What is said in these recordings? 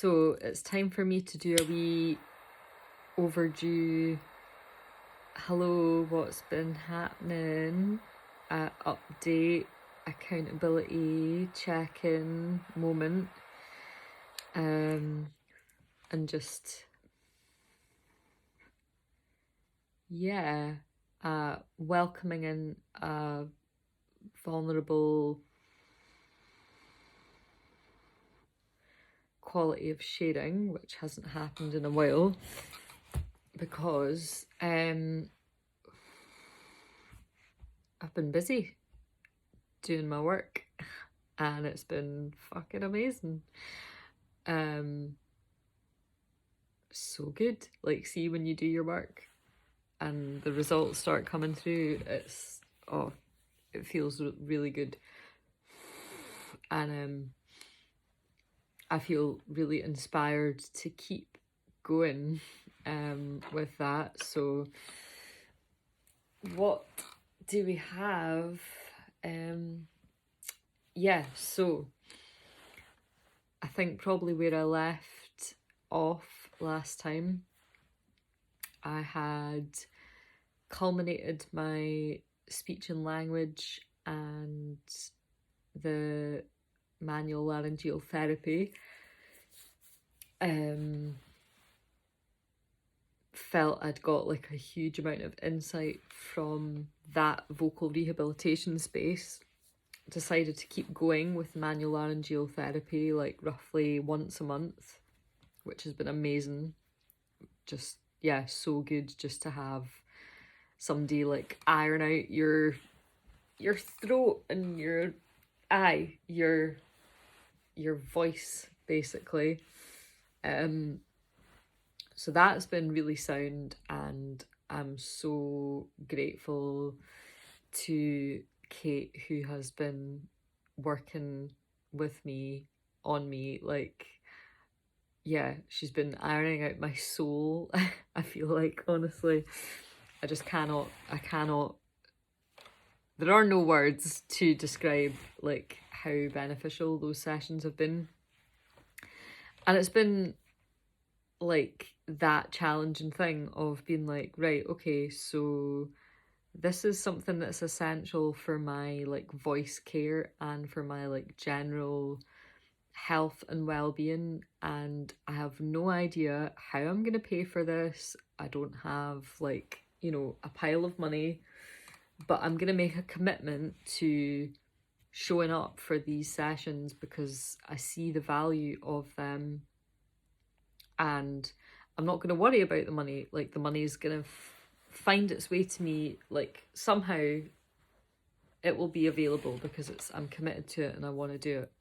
So it's time for me to do a wee overdue hello, what's been happening, update, accountability, check-in moment, and just, yeah, welcoming in a vulnerable quality of sharing, which hasn't happened in a while, because I've been busy doing my work and it's been fucking amazing. So good. Like, see, when you do your work and the results start coming through, it feels really good. And I feel really inspired to keep going with that. So what do we have? So I think probably where I left off last time, I had culminated my speech and language and the manual laryngeal therapy. Felt I'd got like a huge amount of insight from that vocal rehabilitation space. Decided to keep going with manual laryngeal therapy like roughly once a month, which has been amazing. Just, yeah, so good just to have somebody like iron out your throat and your voice basically. So that's been really sound, and I'm so grateful to Kate, who has been working with me, on me, like, yeah, she's been ironing out my soul. I feel like, honestly, I cannot, there are no words to describe like how beneficial those sessions have been. And it's been like that challenging thing of being like, right, okay, so this is something that's essential for my like voice care and for my like general health and well-being, and I have no idea how I'm gonna pay for this. I don't have like, a pile of money, but I'm gonna make a commitment to showing up for these sessions because I see the value of them, and I'm not going to worry about the money. Like, the money is going to find its way to me. Like, somehow it will be available because I'm committed to it and I want to do it.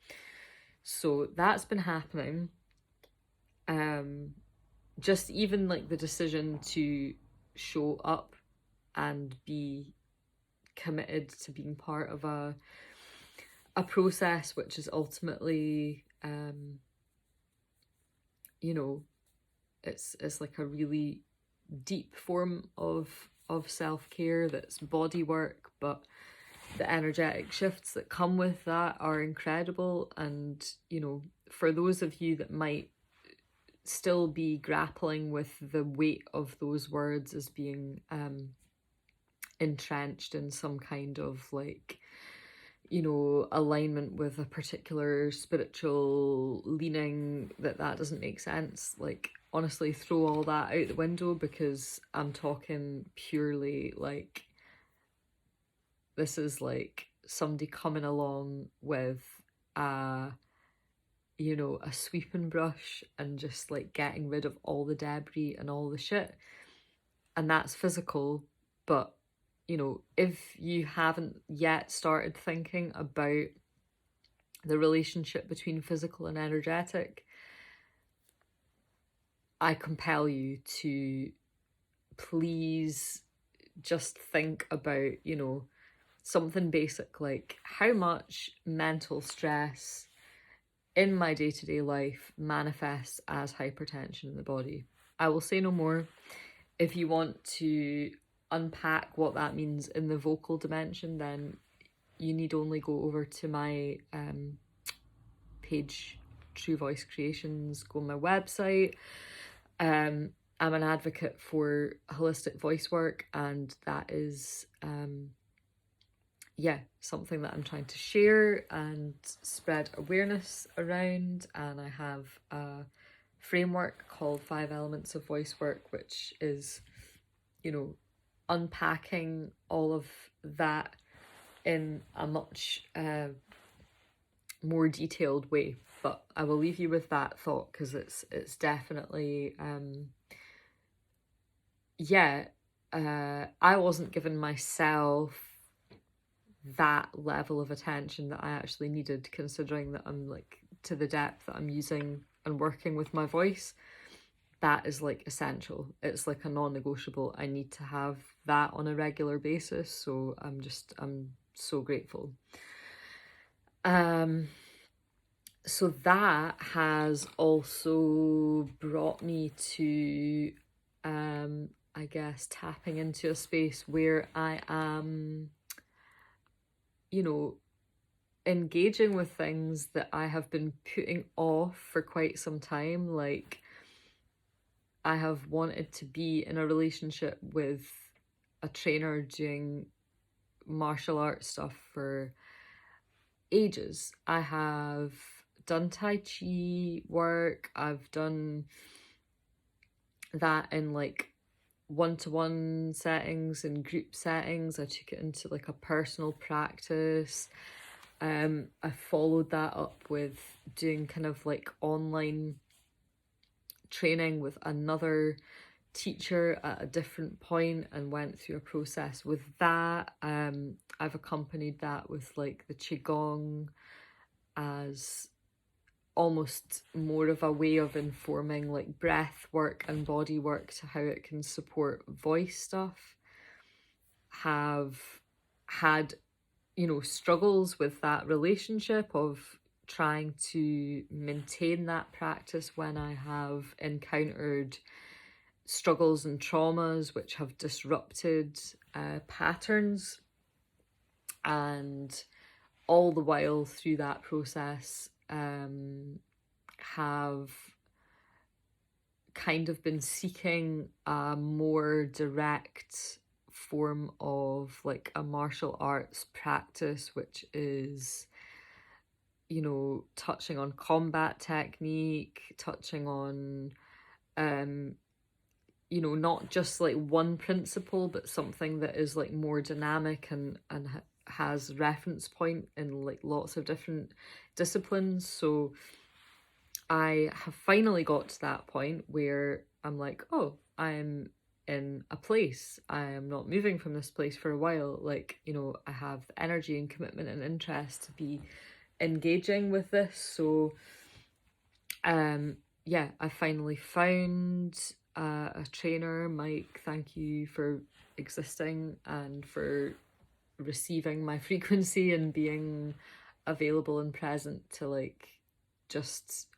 So that's been happening. Just even like the decision to show up and be committed to being part of a process which is ultimately it's like a really deep form of self-care that's body work, but the energetic shifts that come with that are incredible. And for those of you that might still be grappling with the weight of those words as being entrenched in some kind of like alignment with a particular spiritual leaning, that doesn't make sense, like, honestly, throw all that out the window, because I'm talking purely like, this is like somebody coming along with a sweeping brush and just like getting rid of all the debris and all the shit. And that's physical, but if you haven't yet started thinking about the relationship between physical and energetic, I compel you to please just think about, something basic like, how much mental stress in my day-to-day life manifests as hypertension in the body. I will say no more. If you want to unpack what that means in the vocal dimension, then you need only go over to my page True Voice Creations. Go on my website. I'm an advocate for holistic voice work, and that is something that I'm trying to share and spread awareness around. And I have a framework called 5 Elements of Voice Work, which is, unpacking all of that in a much more detailed way. But I will leave you with that thought, because it's definitely I wasn't giving myself that level of attention that I actually needed, considering that I'm like to the depth that I'm using and working with my voice. That is like essential. It's like a non-negotiable. I need to have that on a regular basis. So I'm so grateful. So that has also brought me to I guess tapping into a space where I am, engaging with things that I have been putting off for quite some time. Like, I have wanted to be in a relationship with a trainer doing martial arts stuff for ages. I have done Tai Chi work. I've done that in like one-to-one settings and group settings. I took it into like a personal practice. I followed that up with doing kind of like online training with another teacher at a different point, and went through a process with that. I've accompanied that with like the Qigong as almost more of a way of informing like breath work and body work to how it can support voice stuff. Have had struggles with that relationship of trying to maintain that practice when I have encountered struggles and traumas which have disrupted patterns. And all the while through that process, have kind of been seeking a more direct form of like a martial arts practice, which is touching on combat technique, touching on not just like one principle, but something that is like more dynamic and has reference point in like lots of different disciplines. So I have finally got to that point where I'm like, oh, I'm in a place. I am not moving from this place for a while. Like, I have the energy and commitment and interest to be engaging with this. So I finally found a trainer. Mike, thank you for existing and for receiving my frequency and being available and present to like just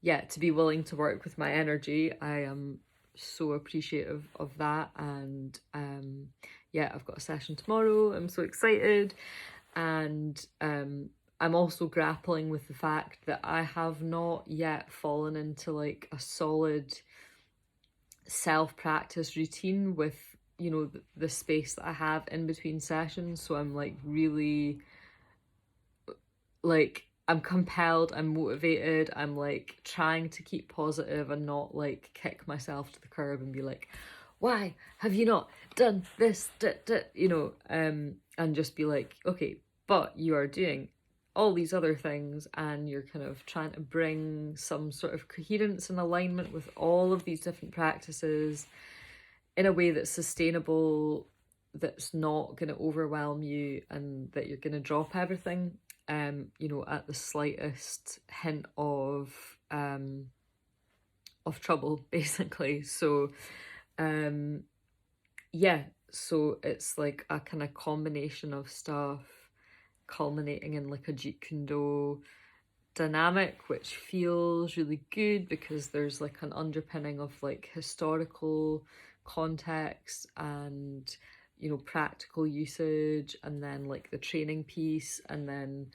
to be willing to work with my energy. I am so appreciative of that. And I've got a session tomorrow. I'm so excited. And I'm also grappling with the fact that I have not yet fallen into like a solid self-practice routine with the space that I have in between sessions. So I'm like really like, I'm compelled, I'm motivated, I'm like trying to keep positive and not like kick myself to the curb and be like, why have you not done this, and just be like, okay, but you are doing all these other things, and you're kind of trying to bring some sort of coherence and alignment with all of these different practices in a way that's sustainable, that's not going to overwhelm you, and that you're going to drop everything at the slightest hint of trouble, basically. So so it's like a kind of combination of stuff culminating in like a Jeet Kune Do dynamic, which feels really good because there's like an underpinning of like historical context and practical usage, and then like the training piece, and then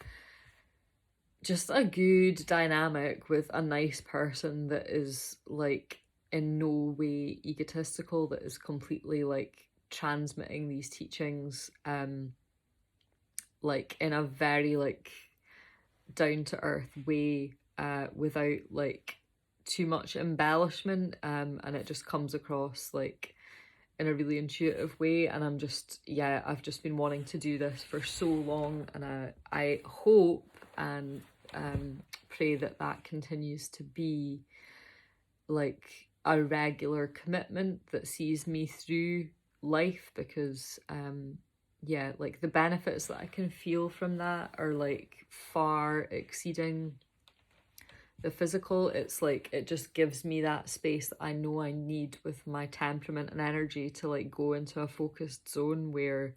just a good dynamic with a nice person that is like in no way egotistical, that is completely like transmitting these teachings like in a very like down to earth way, without like too much embellishment, and it just comes across like in a really intuitive way. And I'm just, yeah, I've just been wanting to do this for so long, and I hope and pray that that continues to be like a regular commitment that sees me through life, because yeah, like the benefits that I can feel from that are like far exceeding the physical. It's like it just gives me that space that I know I need with my temperament and energy to like go into a focused zone where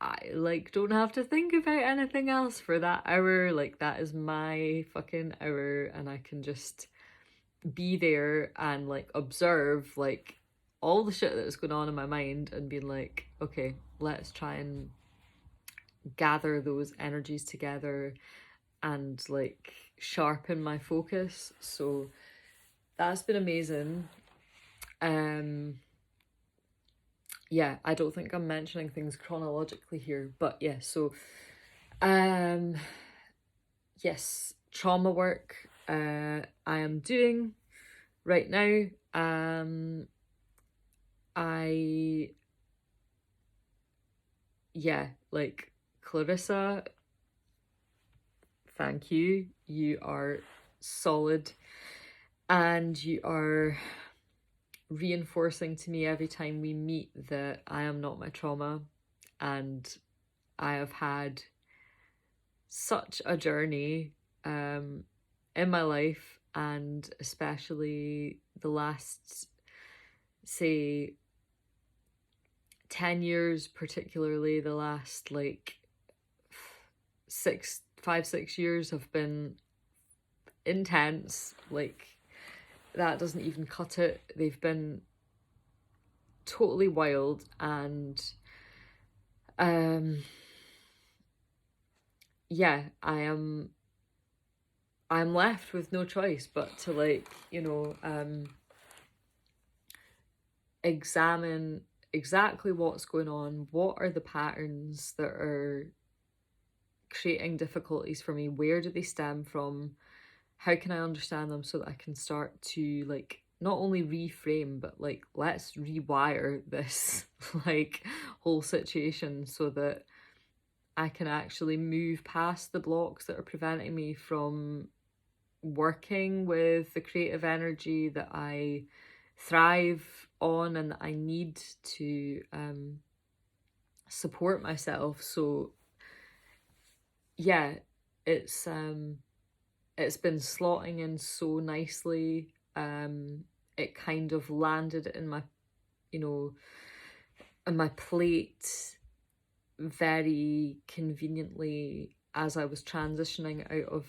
I like don't have to think about anything else for that hour. Like that is my fucking hour, and I can just be there and like observe like all the shit that's going on in my mind and being like, okay, let's try and gather those energies together and like sharpen my focus. So that's been amazing. Um yeah, I don't think I'm mentioning things chronologically here, but yeah, so um yes, trauma work I am doing right now. I yeah, like Clarissa, thank you. You are solid, and you are reinforcing to me every time we meet that I am not my trauma, and I have had such a journey in my life, and especially the last, say, 10 years, particularly the last like 6 years have been intense. Like that doesn't even cut it. They've been totally wild, and um yeah, I'm left with no choice but to like, examine exactly what's going on. What are the patterns that are creating difficulties for me? Where do they stem from? How can I understand them so that I can start to like not only reframe, but like let's rewire this like whole situation so that I can actually move past the blocks that are preventing me from working with the creative energy that I thrive on and that I need to support myself. So yeah, it's it's been slotting in so nicely. It kind of landed in my, you know, in my plate very conveniently as I was transitioning out of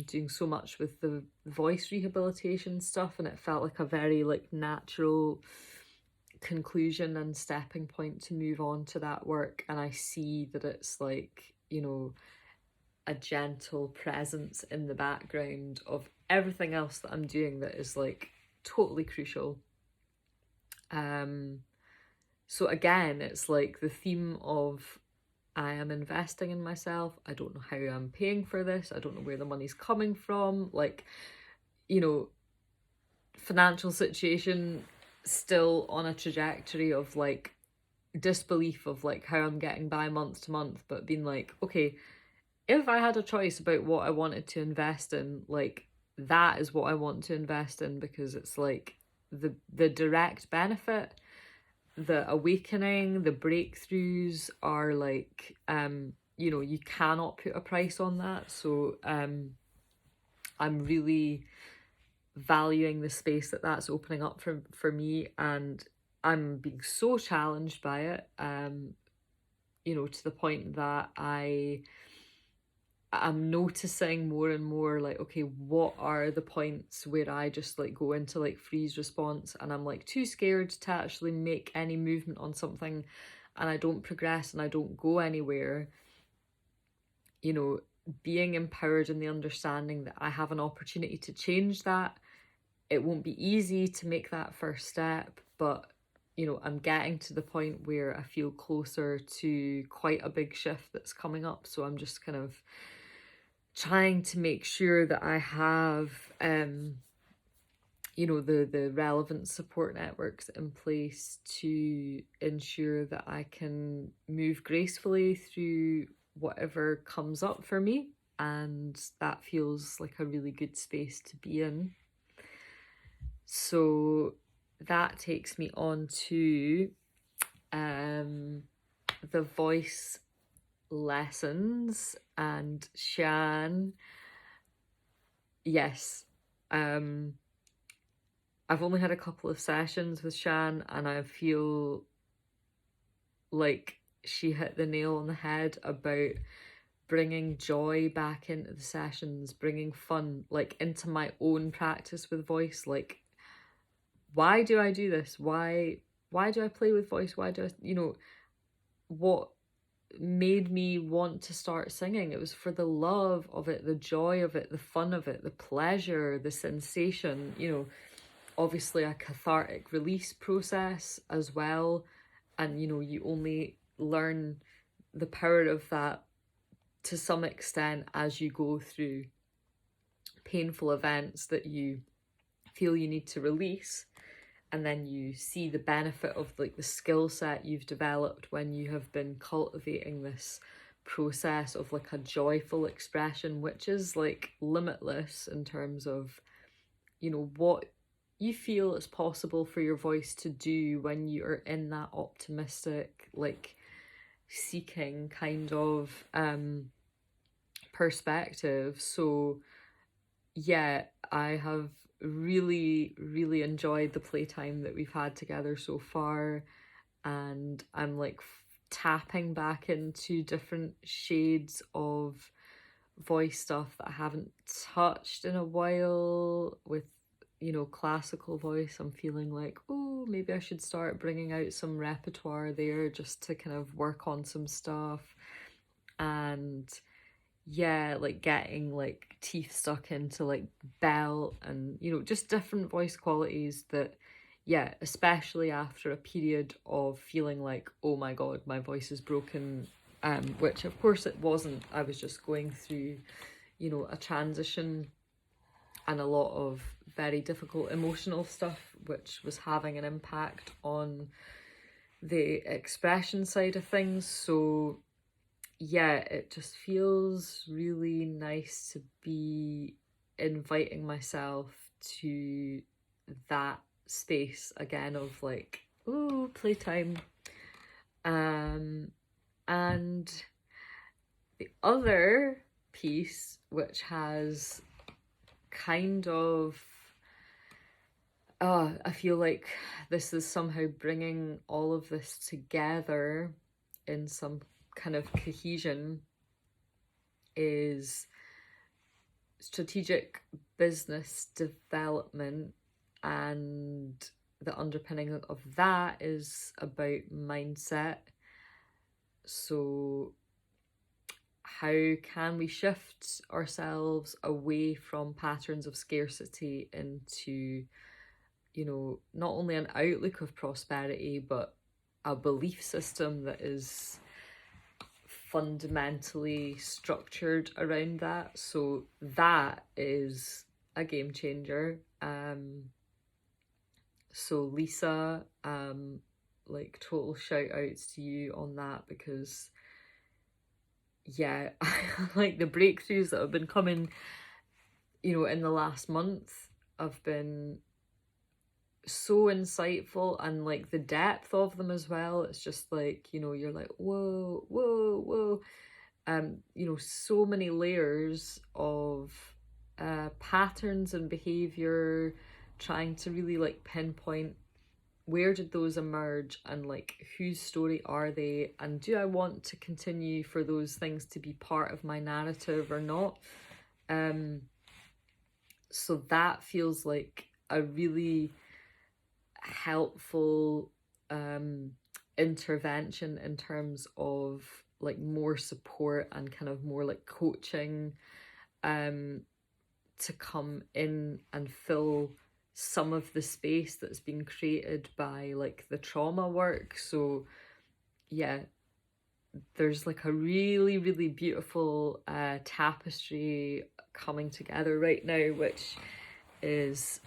doing so much with the voice rehabilitation stuff, and it felt like a very like natural conclusion and stepping point to move on to that work. And I see that it's like, a gentle presence in the background of everything else that I'm doing that is like totally crucial. So again, it's like the theme of I am investing in myself. I don't know how I'm paying for this. I don't know where the money's coming from. Like, you know, financial situation still on a trajectory of like disbelief of like how I'm getting by month to month, but being like, okay, if I had a choice about what I wanted to invest in, like that is what I want to invest in, because it's like the direct benefit, the awakening, the breakthroughs are like you cannot put a price on that. So I'm really valuing the space that that's opening up for me, and I'm being so challenged by it, to the point that I'm noticing more and more like, okay, what are the points where I just like go into like freeze response and I'm like too scared to actually make any movement on something, and I don't progress and I don't go anywhere. being empowered in the understanding that I have an opportunity to change that. It won't be easy to make that first step, but you know, I'm getting to the point where I feel closer to quite a big shift that's coming up. So I'm just kind of trying to make sure that I have you know, the relevant support networks in place to ensure that I can move gracefully through whatever comes up for me, and that feels like a really good space to be in. So that takes me on to the voice lessons. And Shan, yes, I've only had a couple of sessions with Shan, and I feel like she hit the nail on the head about bringing joy back into the sessions, bringing fun like into my own practice with voice. Like, why do I do this? Why do I play with voice? Why do I, you know, what made me want to start singing? It was for the love of it, the joy of it, the fun of it, the pleasure, the sensation, you know, obviously a cathartic release process as well. And you know, you only learn the power of that to some extent as you go through painful events that you feel you need to release, and then you see the benefit of like the skill set you've developed when you have been cultivating this process of like a joyful expression, which is like limitless in terms of, you know, what you feel is possible for your voice to do when you are in that optimistic, like seeking kind of perspective. So yeah, I have really enjoyed the playtime that we've had together so far, and I'm like tapping back into different shades of voice stuff that I haven't touched in a while. With, you know, classical voice, I'm feeling like, oh, maybe I should start bringing out some repertoire there just to kind of work on some stuff. And yeah, like getting like teeth stuck into like belt, and you know, just different voice qualities that, yeah, especially after a period of feeling like, oh my god, my voice is broken, which of course it wasn't. I was just going through, you know, a transition and a lot of very difficult emotional stuff, which was having an impact on the expression side of things. So yeah, it just feels really nice to be inviting myself to that space again of like, ooh, playtime. And the other piece, which has kind of, I feel like this is somehow bringing all of this together in some kind of cohesion, is strategic business development. And the underpinning of that is about mindset. So how can we shift ourselves away from patterns of scarcity into, you know, not only an outlook of prosperity, but a belief system that is fundamentally structured around that. So that is a game changer. So Lisa, like total shout outs to you on that, because yeah, like the breakthroughs that have been coming, you know, in the last month have been so insightful, and like the depth of them as well. It's just like, you know, you're like, whoa, whoa, whoa. You know, so many layers of patterns and behavior, trying to really like pinpoint where did those emerge, and like whose story are they, and do I want to continue for those things to be part of my narrative or not. So that feels like a really helpful intervention in terms of like more support and kind of more like coaching to come in and fill some of the space that's been created by like the trauma work. So yeah, there's like a really, really beautiful tapestry coming together right now, which is,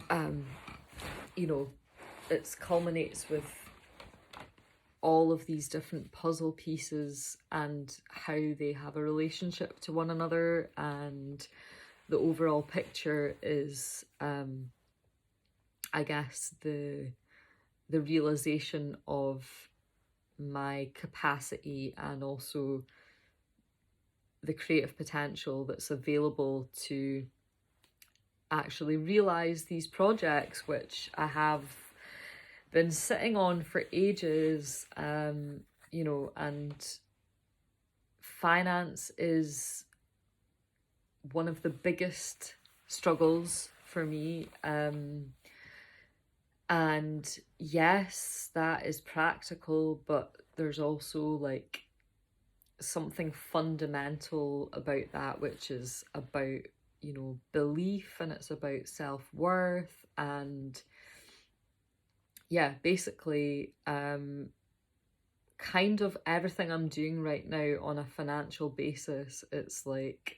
you know, it culminates with all of these different puzzle pieces and how they have a relationship to one another, and the overall picture is, I guess, the realization of my capacity and also the creative potential that's available to actually realize these projects, which I have been sitting on for ages, you know, and finance is one of the biggest struggles for me. And yes, that is practical, but there's also like something fundamental about that, which is about, you know, belief, and it's about self-worth, and yeah, basically kind of everything I'm doing right now on a financial basis, it's like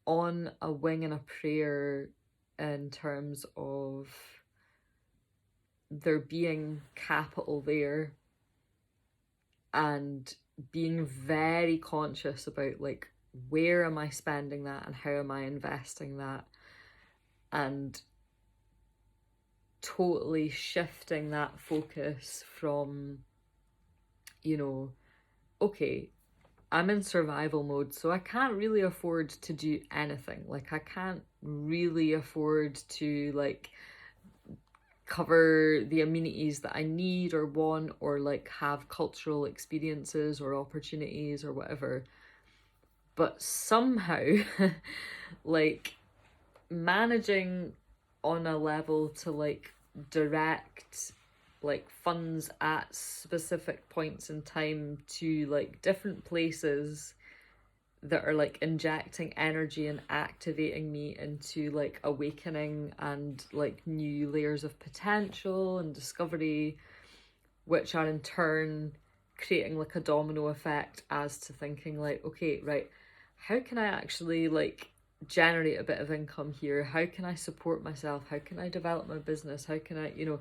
on a wing and a prayer in terms of there being capital there and being very conscious about like where am I spending that and how am I investing that, and totally shifting that focus from, you know, okay, I'm in survival mode, so I can't really afford to do anything. Like, I can't really afford to like cover the amenities that I need or want, or like have cultural experiences or opportunities or whatever. But somehow, like, managing on a level to like direct like funds at specific points in time to like different places that are like injecting energy and activating me into like awakening and like new layers of potential and discovery, which are in turn creating like a domino effect as to thinking like, okay, right, how can I actually like generate a bit of income here? How can I support myself? How can I develop my business? How can I, you know,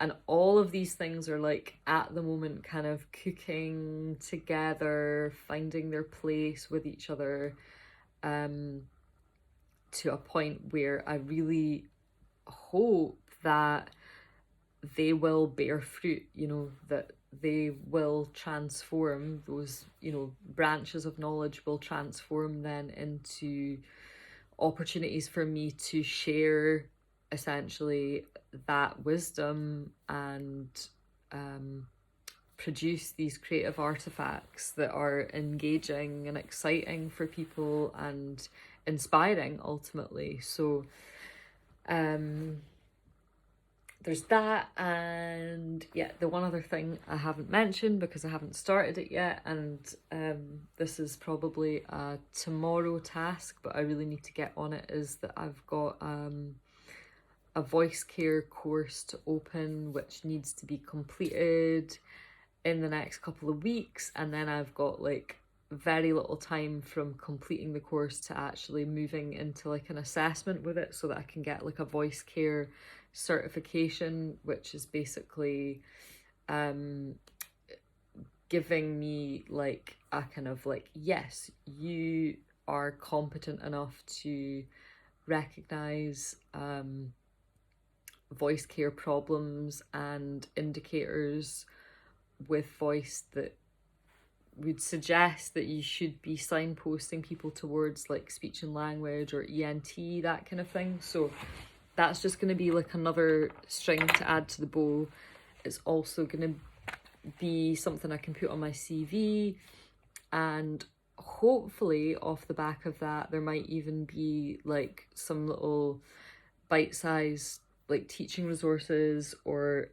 and all of these things are like at the moment kind of cooking together, finding their place with each other, to a point where I really hope that they will bear fruit, you know, that they will transform, those, you know, branches of knowledge will transform then into opportunities for me to share essentially that wisdom and produce these creative artifacts that are engaging and exciting for people and inspiring ultimately. So there's that, and yeah, the one other thing I haven't mentioned because I haven't started it yet, and this is probably a tomorrow task, but I really need to get on it, is that I've got a voice care course to open which needs to be completed in the next couple of weeks, and then I've got like very little time from completing the course to actually moving into like an assessment with it so that I can get like a voice care certification, which is basically giving me like a kind of like, yes, you are competent enough to recognize voice care problems and indicators with voice that would suggest that you should be signposting people towards like speech and language or ENT, that kind of thing. So that's just going to be like another string to add to the bow. It's also going to be something I can put on my CV, and hopefully off the back of that there might even be like some little bite-sized like teaching resources or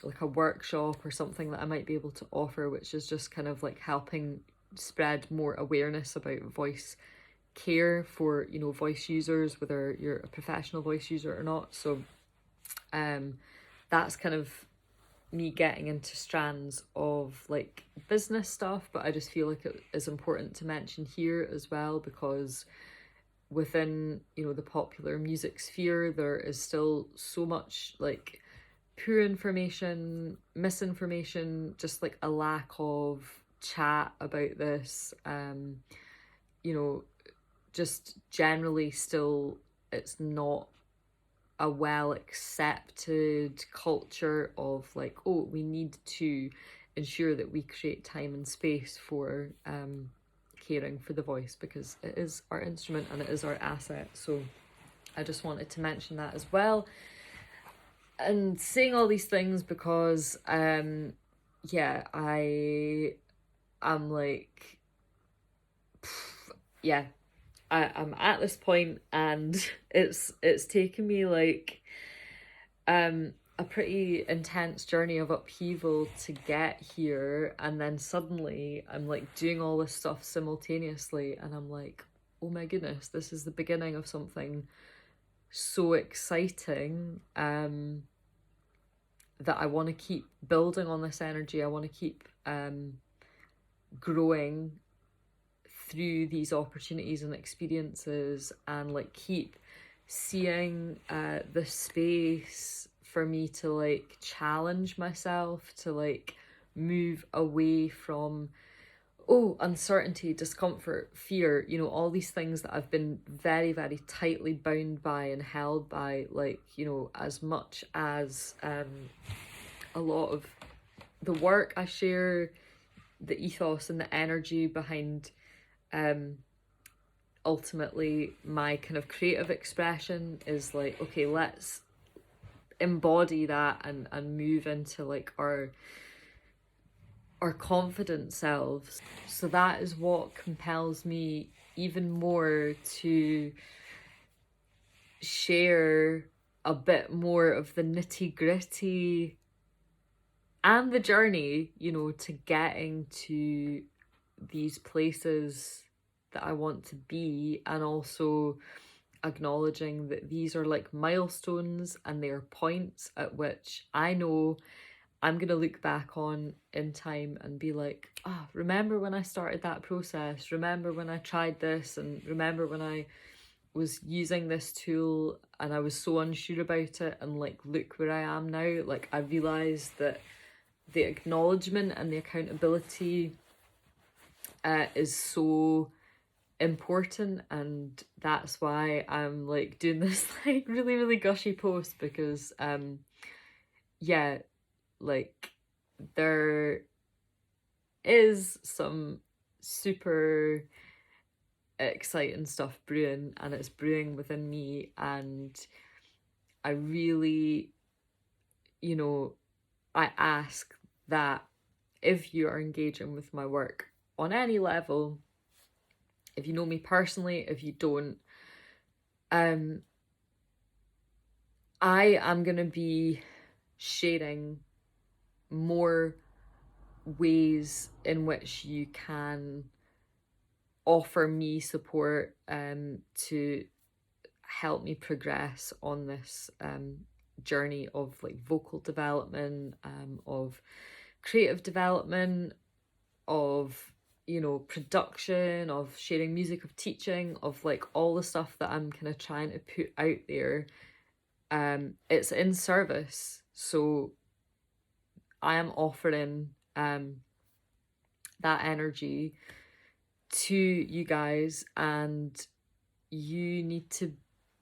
like a workshop or something that I might be able to offer, which is just kind of like helping spread more awareness about voice care for, you know, voice users, whether you're a professional voice user or not. So that's kind of me getting into strands of like business stuff, but I just feel like it is important to mention here as well, because within, you know, the popular music sphere, there is still so much like poor information, misinformation, just like a lack of chat about this. You know, just generally still it's not a well accepted culture of like, oh, we need to ensure that we create time and space for caring for the voice, because it is our instrument and it is our asset. So I just wanted to mention that as well. And saying all these things because yeah, I'm like, yeah, I'm at this point, and it's taken me like a pretty intense journey of upheaval to get here, and then suddenly I'm like doing all this stuff simultaneously, and I'm like, oh my goodness, this is the beginning of something so exciting, that I want to keep building on this energy. I want to keep growing through these opportunities and experiences, and like keep seeing the space for me to like challenge myself, to like move away from, oh, uncertainty, discomfort, fear, you know, all these things that I've been very, very tightly bound by and held by, like, you know, as much as a lot of the work I share, the ethos and the energy behind ultimately my kind of creative expression is like, okay, let's embody that and move into like our confident selves. So that is what compels me even more to share a bit more of the nitty gritty and the journey, you know, to getting to these places that I want to be, and also acknowledging that these are like milestones and they're points at which I know I'm going to look back on in time and be like, ah, oh, remember when I started that process? Remember when I tried this? And remember when I was using this tool and I was so unsure about it? And like, look where I am now. Like, I realised that the acknowledgement and the accountability is so important, and that's why I'm like doing this like really, really gushy post, because yeah, like there is some super exciting stuff brewing, and it's brewing within me, and I really, you know, I ask that if you are engaging with my work on any level, if you know me personally, if you don't, I am going to be sharing more ways in which you can offer me support to help me progress on this journey of like vocal development, of creative development, of, you know, production, of sharing music, of teaching, of like all the stuff that I'm kind of trying to put out there. It's in service, so I am offering that energy to you guys, and you need to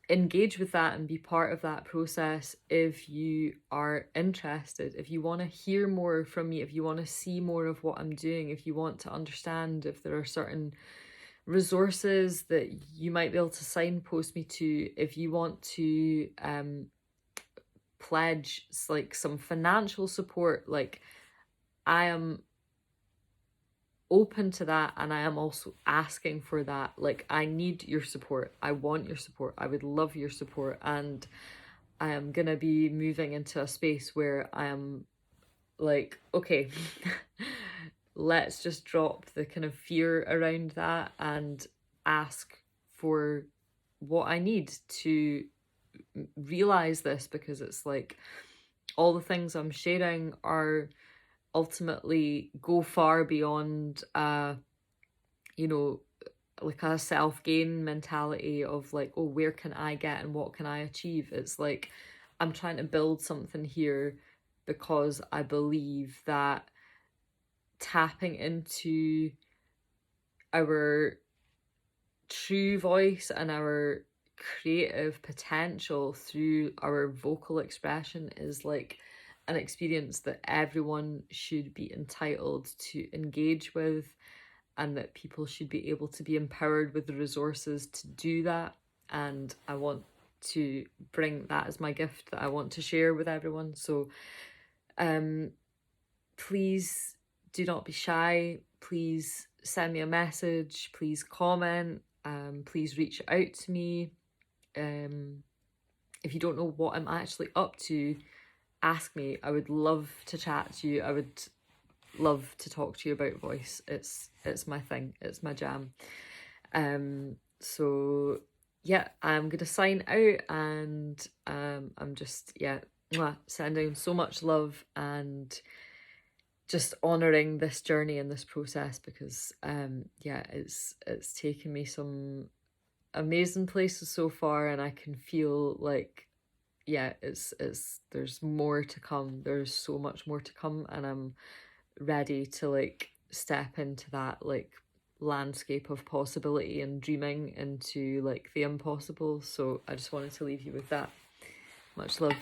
engage with that and be part of that process if you are interested, if you want to hear more from me, if you want to see more of what I'm doing, if you want to understand if there are certain resources that you might be able to signpost me to, if you want to pledge like some financial support, like I am open to that, and I am also asking for that. Like, I need your support, I want your support, I would love your support, and I am gonna be moving into a space where I am like, okay, let's just drop the kind of fear around that and ask for what I need to realize this, because it's like all the things I'm sharing are ultimately go far beyond you know, like a self-gain mentality of like, oh, where can I get and what can I achieve? It's like I'm trying to build something here because I believe that tapping into our true voice and our creative potential through our vocal expression is like an experience that everyone should be entitled to engage with, and that people should be able to be empowered with the resources to do that. And I want to bring that as my gift that I want to share with everyone. So please do not be shy. Please send me a message. Please comment. Please reach out to me. If you don't know what I'm actually up to, ask me. I would love to chat to you. I would love to talk to you about voice. It's my thing. It's my jam. So yeah, I'm gonna sign out, and I'm just, yeah, sending so much love and just honoring this journey and this process, because yeah, it's taken me some amazing places so far, and I can feel like, yeah, it's there's more to come. There's so much more to come, and I'm ready to like step into that like landscape of possibility and dreaming into like the impossible. So I just wanted to leave you with that. Much love.